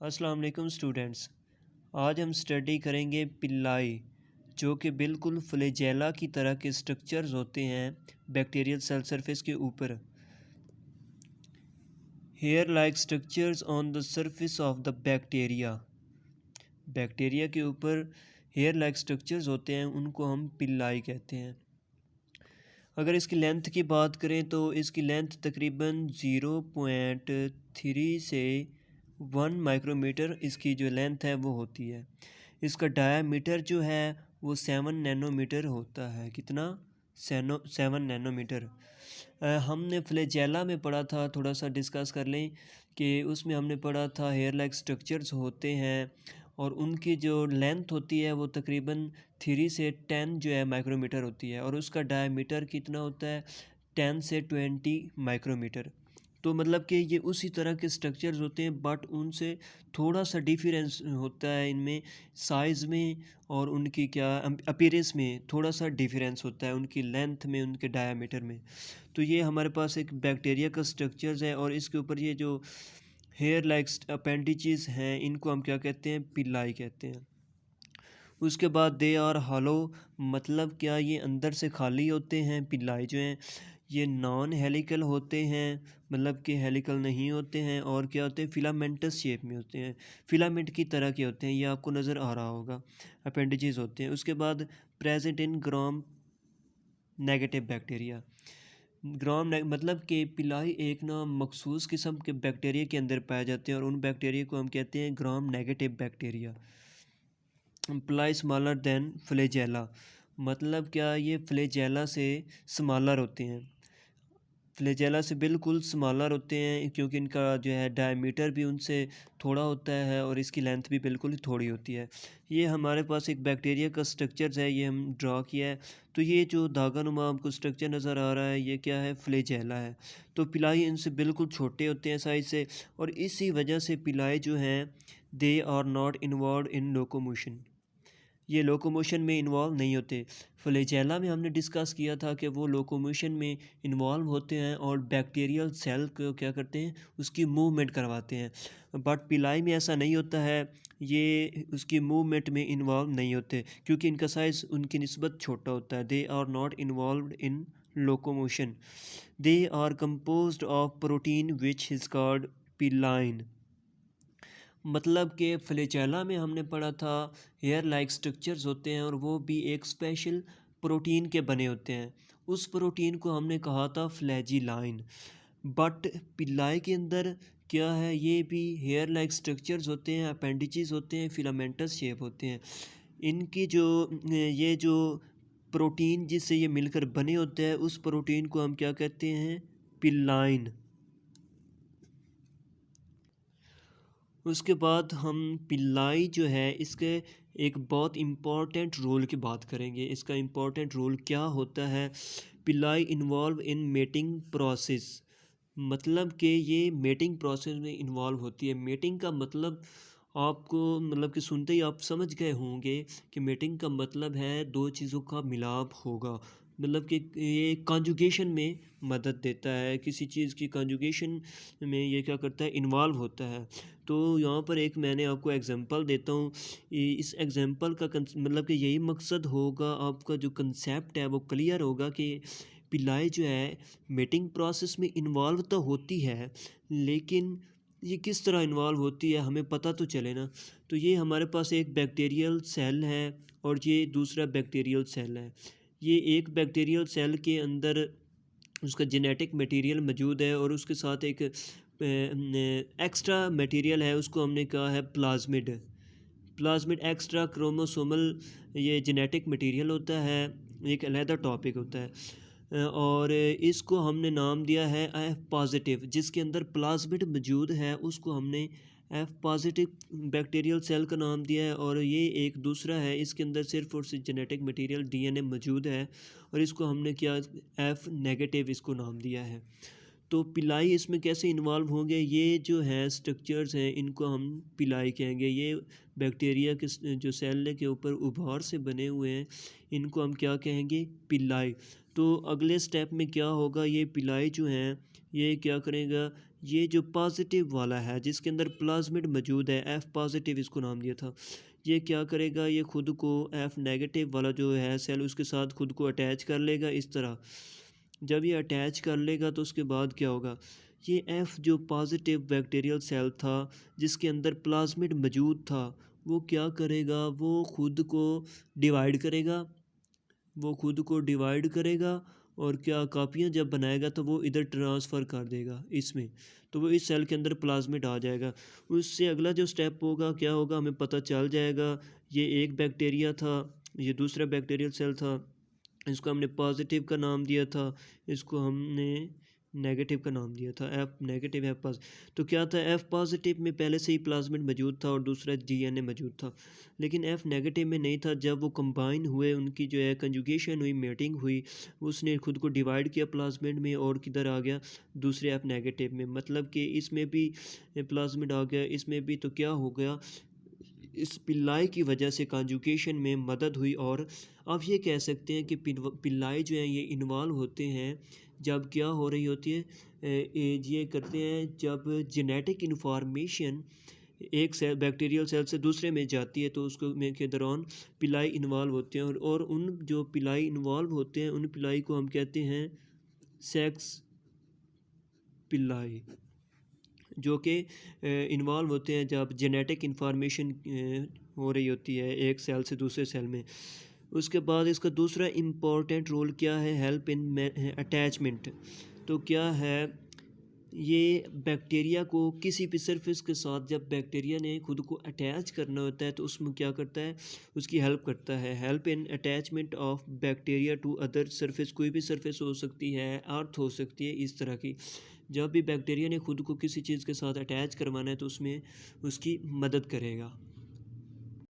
अस्सलाम वालेकुम स्टूडेंट्स। आज हम स्टडी करेंगे पिल्लाई, जो कि बिल्कुल फ्लैजेला की तरह के स्ट्रक्चर्स होते हैं बैक्टीरियल सेल सरफेस के ऊपर। Hair like structures on the surface of the bacteria. Bacteria के ऊपर हेयर लाइक स्ट्रक्चर्स होते हैं, उनको हम पिल्लाई कहते हैं। अगर इसकी लेंथ की बात करें तो इसकी लेंथ तकरीबन 0.3 से 1 माइक्रोमीटर इसकी जो लेंथ है वो होती है। इसका डायामीटर जो है वो 7 नैनोमीटर होता है। कितना? 7 नैनोमीटर। हमने फ्लैजेला में पढ़ा था, थोड़ा सा डिस्कस कर लें कि उसमें हमने पढ़ा था हेयर लाइक स्ट्रक्चर्स होते हैं और उनकी जो लेंथ होती है वो तकरीबन 3 से 10 जो है माइक्रोमीटर होती है और उसका डायमीटर कितना होता है 10 से 20 माइक्रोमीटर। तो मतलब कि ये उसी तरह के स्ट्रक्चर्स होते हैं बट उनसे थोड़ा सा डिफरेंस होता है इनमें साइज़ में और उनकी क्या अपीयरेंस में थोड़ा सा डिफरेंस होता है, उनकी लेंथ में, उनके डायमीटर में। तो ये हमारे पास एक बैक्टीरिया का स्ट्रक्चर्स है और इसके ऊपर ये जो हेयर लाइक अपेंडिचेस हैं इनको हम क्या कहते हैं? पिल्लाई कहते हैं। उसके बाद दे आर हॉलो, मतलब क्या ये अंदर से खाली होते हैं। पिल्लाई जो हैं ये नॉन हेलिकल होते हैं, मतलब कि हेलिकल नहीं होते हैं। और क्या होते हैं? फिलामेंटस शेप में होते हैं, फिलामेंट की तरह के होते हैं। ये आपको नज़र आ रहा होगा, अपेंडिजेस होते हैं। उसके बाद present in gram negative bacteria. मतलब कि पिलाई एक ना मखसूस किस्म के बैक्टीरिया के अंदर पाए जाते हैं और उन बैक्टीरिया को हम कहते हैं ग्राम नेगेटिव बैक्टीरिया। पिलाई स्मॉलर देन फ्लैजेला, मतलब क्या ये फ्लैजेला से स्मॉलर होते हैं। फ्लैजेला से बिल्कुल स्मॉलर होते हैं क्योंकि इनका जो है डायमीटर भी उनसे थोड़ा होता है और इसकी लेंथ भी बिल्कुल थोड़ी होती है। ये हमारे पास एक बैक्टीरिया का स्ट्रक्चर है, ये हम ड्रा किया है। तो ये जो धागा नुमा आपको स्ट्रक्चर नज़र आ रहा है ये क्या है? फ्लैजेला है। तो पिलाई इनसे बिल्कुल छोटे होते हैं साइज से और इसी वजह से पिलाई जो हैं they are not involve in locomotion, ये लोकोमोशन में इन्वॉल्व नहीं होते। फ्लैजेला में हमने डिस्कस किया था कि वो लोकोमोशन में इन्वॉल्व होते हैं और बैक्टीरियल सेल को क्या करते हैं? उसकी मूवमेंट करवाते हैं। बट पिलाई में ऐसा नहीं होता है, ये उसकी मूवमेंट में इन्वॉल्व नहीं होते क्योंकि इनका साइज़ उनकी निस्बत छोटा होता है। They are not involve in locomotion. They are composed of protein which is called pilin. मतलब कि फ्लैजेला में हमने पढ़ा था हेयर लाइक स्ट्रक्चर्स होते हैं और वो भी एक स्पेशल प्रोटीन के बने होते हैं। उस प्रोटीन को हमने कहा था फ्लैजिलाइन। बट पिल्लाई के अंदर क्या है? ये भी हेयर लाइक स्ट्रक्चर्स होते हैं, अपेंडिजेस होते हैं, फिलामेंटस शेप होते हैं। इनकी जो ये जो प्रोटीन जिससे ये मिलकर बने होते हैं उस प्रोटीन को हम क्या कहते हैं? पिलाइन। उसके बाद हम पिल्लाई जो है इसके एक बहुत इम्पॉर्टेंट रोल की बात करेंगे। इसका इम्पॉर्टेंट रोल क्या होता है? Pillai involve in mating process, मतलब कि ये मेटिंग प्रोसेस में इन्वॉल्व होती है। मेटिंग का मतलब आपको मतलब कि सुनते ही आप समझ गए होंगे कि मेटिंग का मतलब है दो चीज़ों का मिलाप होगा, मतलब कि ये कॉन्जुगेशन में मदद देता है। किसी चीज़ की कॉन्जुगेशन में ये क्या करता है? इन्वॉल्व होता है। तो यहाँ पर एक मैंने आपको एग्जांपल देता हूँ। इस एग्जांपल का मतलब कि यही मकसद होगा, आपका जो कंसेप्ट है वो क्लियर होगा कि पिलाई जो है मेटिंग प्रोसेस में इन्वॉल्व तो होती है लेकिन ये किस तरह इन्वॉल्व होती है हमें पता तो चले ना। तो ये हमारे पास एक बैक्टीरियल सेल है और ये दूसरा बैक्टीरियल सेल है। ये एक बैक्टीरियल सेल के अंदर उसका जेनेटिक मटेरियल मौजूद है और उसके साथ एक एक्स्ट्रा मटेरियल है, उसको हमने कहा है प्लाज्मिड। प्लाज्मिड एक्स्ट्रा क्रोमोसोमल ये जेनेटिक मटेरियल होता है, एक अलहदा टॉपिक होता है। और इसको हमने नाम दिया है एफ पॉजिटिव। जिसके अंदर प्लाज्मिड मौजूद है उसको हमने एफ पॉजिटिव बैक्टीरियल सेल का नाम दिया है। और ये एक दूसरा है, इसके अंदर सिर्फ और सिर्फ जेनेटिक मटेरियल डीएनए मौजूद है और इसको हमने क्या एफ नेगेटिव इसको नाम दिया है। तो पिलाई इसमें कैसे इन्वॉल्व होंगे? ये जो है स्ट्रक्चर्स हैं इनको हम पिलाई कहेंगे। ये बैक्टीरिया के जो सेल के ऊपर उभार से बने हुए हैं इनको हम क्या कहेंगे? पिलाई। तो अगले स्टेप में क्या होगा? ये पिलाई जो हैं ये क्या करेगा? ये जो पॉजिटिव वाला है जिसके अंदर प्लाज्मिड मौजूद है, एफ पॉजिटिव इसको नाम दिया था, ये क्या करेगा, ये खुद को एफ नेगेटिव वाला जो है सेल उसके साथ खुद को अटैच कर लेगा इस तरह। जब ये अटैच कर लेगा तो उसके बाद क्या होगा, ये एफ जो पॉजिटिव बैक्टीरियल सेल था जिसके अंदर प्लाज्मिड मौजूद था, वो क्या करेगा, वो खुद को डिवाइड करेगा, वो खुद को डिवाइड करेगा और क्या कापियाँ जब बनाएगा तो वो इधर ट्रांसफ़र कर देगा इसमें, तो वो इस सेल के अंदर प्लाज्मिड आ जाएगा। उससे अगला जो स्टेप होगा क्या होगा, हमें पता चल जाएगा ये एक बैक्टीरिया था, ये दूसरा बैक्टीरियल सेल था, इसको हमने पॉजिटिव का नाम दिया था, इसको हमने नेगेटिव का नाम दिया था, एफ नेगेटिव एफ पॉजिटिव। तो क्या था, एफ पॉजिटिव में पहले से ही प्लाज्मिड मौजूद था और दूसरा डीएनए मौजूद था, लेकिन एफ नेगेटिव में नहीं था। जब वो कंबाइन हुए, उनकी जो है कंजुगेशन हुई, मेटिंग हुई, उसने खुद को डिवाइड किया प्लाज्मिड में और किधर आ गया, दूसरे एफ नेगेटिव में। मतलब कि इसमें भी प्लाज्मिड आ गया, इसमें भी। तो क्या हो गया, इस पिल्लाई की वजह से कॉन्जुगेशन में मदद हुई। और आप ये कह सकते हैं कि पिल्लाई जो हैं ये इन्वॉल्व होते हैं जब क्या हो रही होती है, ये करते हैं जब जेनेटिक इन्फॉर्मेशन एक सेल बैक्टीरियल सेल से दूसरे में जाती है, तो उसको में के दौरान पिलाई इन्वॉल्व होते हैं। और उन जो पिलाई इन्वॉल्व होते हैं उन पिलाई को हम कहते हैं सेक्स पिल्लाई, जो कि इन्वॉल्व होते हैं जब जेनेटिक इन्फॉर्मेशन हो रही होती है एक सेल से दूसरे सेल में। उसके बाद इसका दूसरा इम्पोर्टेंट रोल क्या है, हेल्प इन अटैचमेंट। तो क्या है, ये बैक्टीरिया को किसी भी सरफेस के साथ जब बैक्टीरिया ने खुद को अटैच करना होता है तो उसमें क्या करता है, उसकी हेल्प करता है। Help in attachment of bacteria to other surface, कोई भी सरफेस हो सकती है, अर्थ हो सकती है, इस तरह की। जब भी बैक्टीरिया ने खुद को किसी चीज़ के साथ अटैच करवाना है तो उसमें उसकी मदद करेगा।